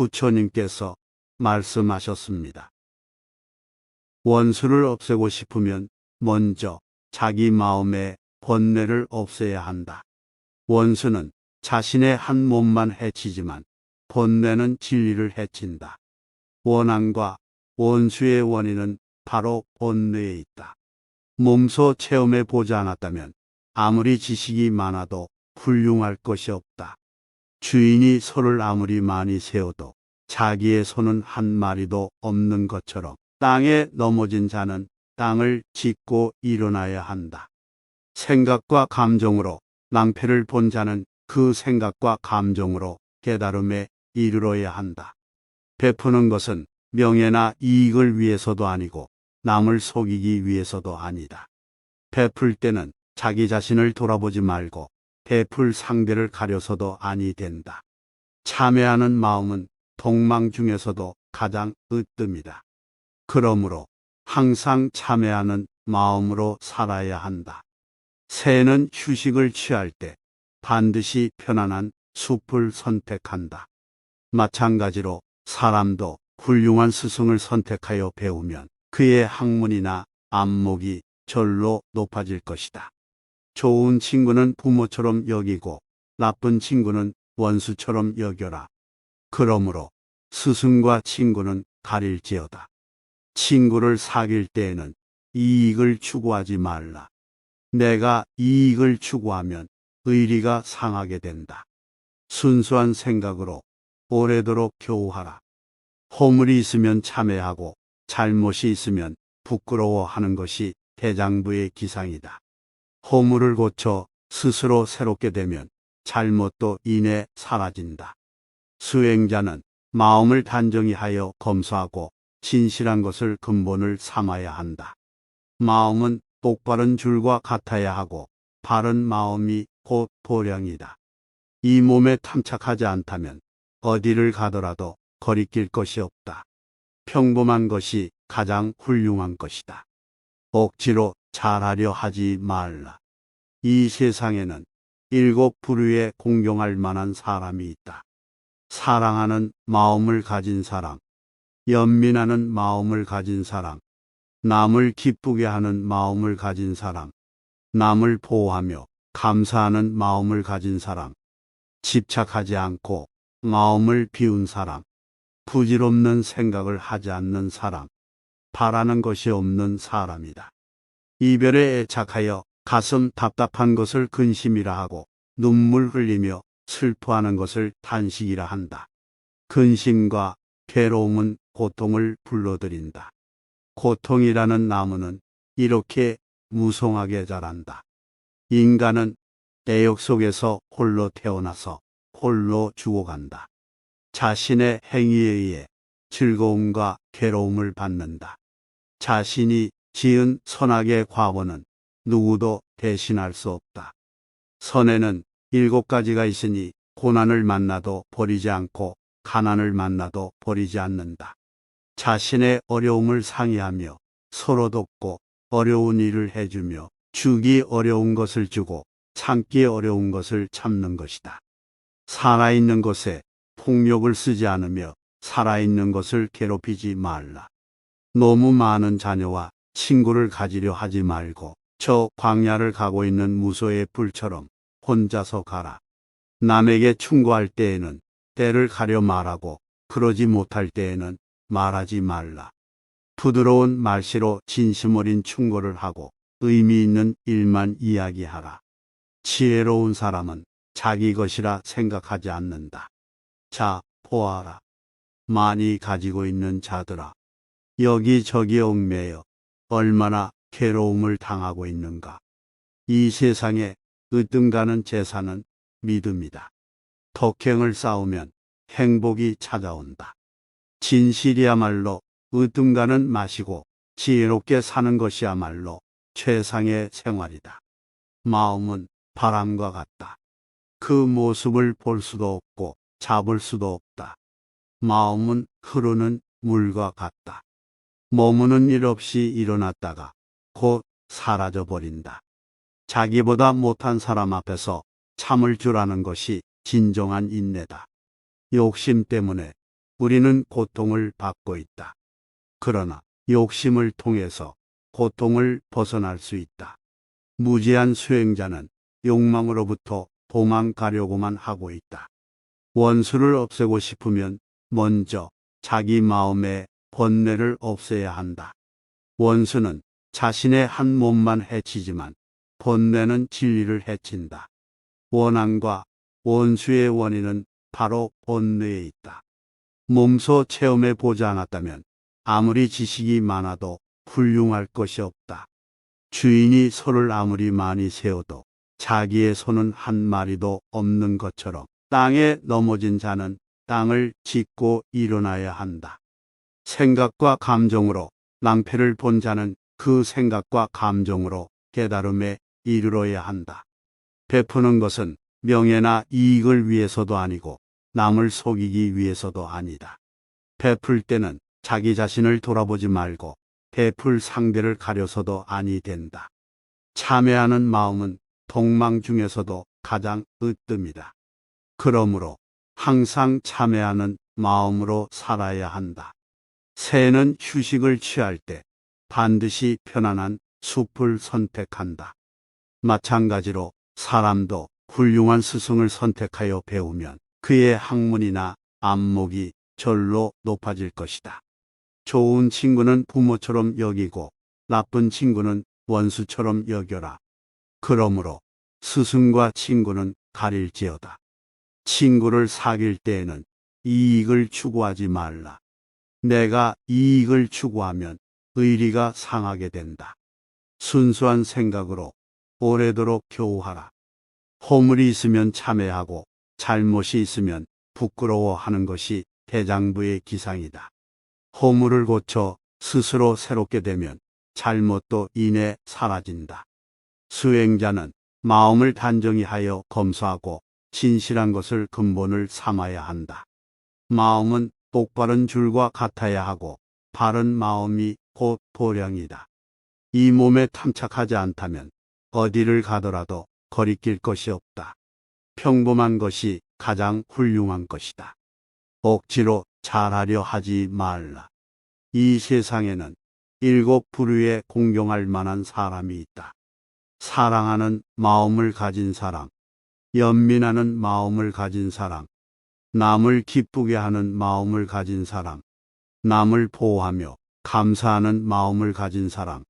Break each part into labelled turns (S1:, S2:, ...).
S1: 부처님께서 말씀하셨습니다. 원수를 없애고 싶으면 먼저 자기 마음의 번뇌를 없애야 한다. 원수는 자신의 한 몸만 해치지만 번뇌는 진리를 해친다. 원한과 원수의 원인은 바로 번뇌에 있다. 몸소 체험해 보지 않았다면 아무리 지식이 많아도 훌륭할 것이 없다. 주인이 소를 아무리 많이 세워도 자기의 소는 한 마리도 없는 것처럼 땅에 넘어진 자는 땅을 짚고 일어나야 한다. 생각과 감정으로 낭패를 본 자는 그 생각과 감정으로 깨달음에 이르러야 한다. 베푸는 것은 명예나 이익을 위해서도 아니고 남을 속이기 위해서도 아니다. 베풀 때는 자기 자신을 돌아보지 말고 베풀 상대를 가려서도 아니 된다. 참회하는 마음은 동망 중에서도 가장 으뜸이다. 그러므로 항상 참회하는 마음으로 살아야 한다. 새는 휴식을 취할 때 반드시 편안한 숲을 선택한다. 마찬가지로 사람도 훌륭한 스승을 선택하여 배우면 그의 학문이나 안목이 절로 높아질 것이다. 좋은 친구는 부모처럼 여기고 나쁜 친구는 원수처럼 여겨라. 그러므로 스승과 친구는 가릴지어다. 친구를 사귈 때에는 이익을 추구하지 말라. 내가 이익을 추구하면 의리가 상하게 된다. 순수한 생각으로 오래도록 교우하라. 허물이 있으면 참회하고 잘못이 있으면 부끄러워하는 것이 대장부의 기상이다. 허물을 고쳐 스스로 새롭게 되면 잘못도 이내 사라진다. 수행자는 마음을 단정히 하여 검소하고 진실한 것을 근본을 삼아야 한다. 마음은 똑바른 줄과 같아야 하고 바른 마음이 곧 도량이다. 이 몸에 탐착하지 않다면 어디를 가더라도 거리낄 것이 없다. 평범한 것이 가장 훌륭한 것이다. 억지로 잘하려 하지 말라. 이 세상에는 7 부류에 공경할 만한 사람이 있다. 사랑하는 마음을 가진 사람, 연민하는 마음을 가진 사람, 남을 기쁘게 하는 마음을 가진 사람, 남을 보호하며 감사하는 마음을 가진 사람, 집착하지 않고 마음을 비운 사람, 부질없는 생각을 하지 않는 사람, 바라는 것이 없는 사람이다. 이별에 애착하여 가슴 답답한 것을 근심이라 하고 눈물 흘리며 슬퍼하는 것을 탄식이라 한다. 근심과 괴로움은 고통을 불러들인다. 고통이라는 나무는 이렇게 무성하게 자란다. 인간은 애욕 속에서 홀로 태어나서 홀로 죽어간다. 자신의 행위에 의해 즐거움과 괴로움을 받는다. 자신이 지은 선악의 과보는 누구도 대신할 수 없다. 선에는 7가지가 있으니 고난을 만나도 버리지 않고 가난을 만나도 버리지 않는다. 자신의 어려움을 상의하며 서로 돕고 어려운 일을 해주며 주기 어려운 것을 주고 참기 어려운 것을 참는 것이다. 살아있는 것에 폭력을 쓰지 않으며 살아있는 것을 괴롭히지 말라. 너무 많은 자녀와 친구를 가지려 하지 말고 저 광야를 가고 있는 무소의 불처럼 혼자서 가라. 남에게 충고할 때에는 때를 가려 말하고 그러지 못할 때에는 말하지 말라. 부드러운 말씨로 진심 어린 충고를 하고 의미 있는 일만 이야기하라. 지혜로운 사람은 자기 것이라 생각하지 않는다. 자, 보아라. 많이 가지고 있는 자들아. 여기저기 얽매여 얼마나 괴로움을 당하고 있는가. 이 세상에 으뜸가는 재산은 믿음이다. 덕행을 쌓으면 행복이 찾아온다. 진실이야말로 으뜸가는 맛이고 지혜롭게 사는 것이야말로 최상의 생활이다. 마음은 바람과 같다. 그 모습을 볼 수도 없고 잡을 수도 없다. 마음은 흐르는 물과 같다. 머무는 일 없이 일어났다가 곧 사라져 버린다. 자기보다 못한 사람 앞에서 참을 줄 아는 것이 진정한 인내다. 욕심 때문에 우리는 고통을 받고 있다. 그러나 욕심을 통해서 고통을 벗어날 수 있다. 무지한 수행자는 욕망으로부터 도망가려고만 하고 있다. 원수를 없애고 싶으면 먼저 자기 마음의 번뇌를 없애야 한다. 원수는 자신의 한 몸만 해치지만 번뇌는 진리를 해친다. 원한과 원수의 원인은 바로 번뇌에 있다. 몸소 체험해 보지 않았다면 아무리 지식이 많아도 훌륭할 것이 없다. 주인이 소를 아무리 많이 세워도 자기의 소는 한 마리도 없는 것처럼 땅에 넘어진 자는 땅을 짚고 일어나야 한다. 생각과 감정으로 낭패를 본 자는 그 생각과 감정으로 깨달음에 이르러야 한다. 베푸는 것은 명예나 이익을 위해서도 아니고 남을 속이기 위해서도 아니다. 베풀 때는 자기 자신을 돌아보지 말고 베풀 상대를 가려서도 아니 된다. 참회하는 마음은 동망 중에서도 가장 으뜸이다. 그러므로 항상 참회하는 마음으로 살아야 한다. 새는 휴식을 취할 때 반드시 편안한 숲을 선택한다. 마찬가지로 사람도 훌륭한 스승을 선택하여 배우면 그의 학문이나 안목이 절로 높아질 것이다. 좋은 친구는 부모처럼 여기고 나쁜 친구는 원수처럼 여겨라. 그러므로 스승과 친구는 가릴지어다. 친구를 사귈 때에는 이익을 추구하지 말라. 내가 이익을 추구하면 의리가 상하게 된다. 순수한 생각으로 오래도록 교우하라. 허물이 있으면 참회하고 잘못이 있으면 부끄러워하는 것이 대장부의 기상이다. 허물을 고쳐 스스로 새롭게 되면 잘못도 이내 사라진다. 수행자는 마음을 단정히 하여 검소하고 진실한 것을 근본을 삼아야 한다. 마음은 똑바른 줄과 같아야 하고 바른 마음이 곧 도량이다. 이 몸에 탐착하지 않다면 어디를 가더라도 거리낄 것이 없다. 평범한 것이 가장 훌륭한 것이다. 억지로 잘하려 하지 말라. 이 세상에는 7 부류에 공경할 만한 사람이 있다. 사랑하는 마음을 가진 사람, 연민하는 마음을 가진 사람, 남을 기쁘게 하는 마음을 가진 사람, 남을 보호하며 감사하는 마음을 가진 사람,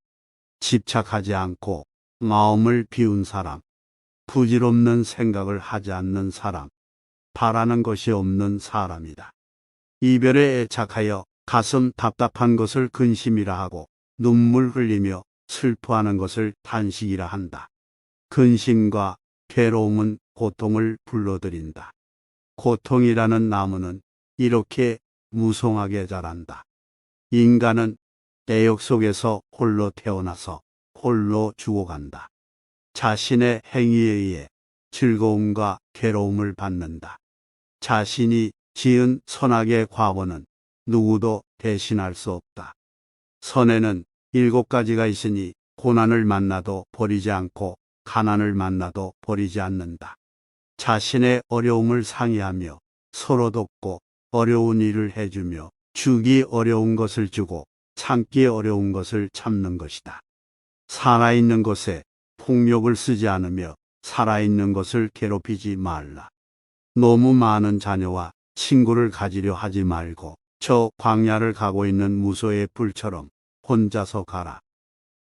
S1: 집착하지 않고 마음을 비운 사람, 부질없는 생각을 하지 않는 사람, 바라는 것이 없는 사람이다. 이별에 애착하여 가슴 답답한 것을 근심이라 하고 눈물 흘리며 슬퍼하는 것을 탄식이라 한다. 근심과 괴로움은 고통을 불러들인다. 고통이라는 나무는 이렇게 무성하게 자란다. 인간은 애욕 속에서 홀로 태어나서 홀로 죽어간다. 자신의 행위에 의해 즐거움과 괴로움을 받는다. 자신이 지은 선악의 과보는 누구도 대신할 수 없다. 선에는 7가지가 있으니 고난을 만나도 버리지 않고 가난을 만나도 버리지 않는다. 자신의 어려움을 상의하며 서로 돕고 어려운 일을 해주며 주기 어려운 것을 주고 참기 어려운 것을 참는 것이다. 살아있는 것에 폭력을 쓰지 않으며 살아있는 것을 괴롭히지 말라. 너무 많은 자녀와 친구를 가지려 하지 말고 저 광야를 가고 있는 무소의 불처럼 혼자서 가라.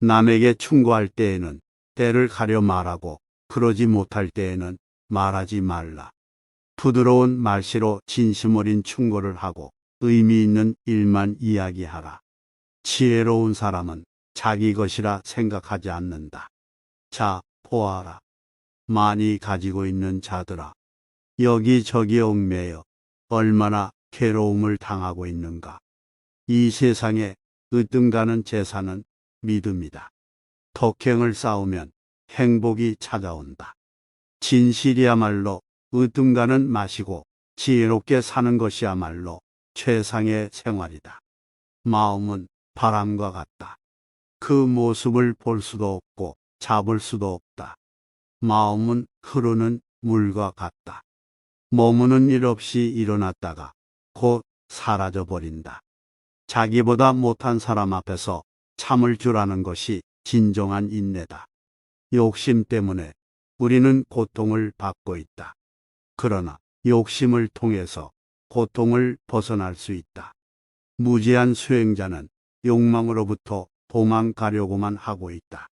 S1: 남에게 충고할 때에는 때를 가려 말하고 그러지 못할 때에는 말하지 말라. 부드러운 말씨로 진심 어린 충고를 하고 의미 있는 일만 이야기하라. 지혜로운 사람은 자기 것이라 생각하지 않는다. 자, 보아라. 많이 가지고 있는 자들아. 여기저기 얽매여 얼마나 괴로움을 당하고 있는가. 이 세상에 으뜸가는 재산은 믿음이다. 덕행을 쌓으면 행복이 찾아온다. 진실이야말로 으뜸가는 맛이고 지혜롭게 사는 것이야말로 최상의 생활이다. 마음은 바람과 같다. 그 모습을 볼 수도 없고 잡을 수도 없다. 마음은 흐르는 물과 같다. 머무는 일 없이 일어났다가 곧 사라져 버린다. 자기보다 못한 사람 앞에서 참을 줄 아는 것이 진정한 인내다. 욕심 때문에 우리는 고통을 받고 있다. 그러나 욕심을 통해서 고통을 벗어날 수 있다. 무지한 수행자는 욕망으로부터 도망가려고만 하고 있다.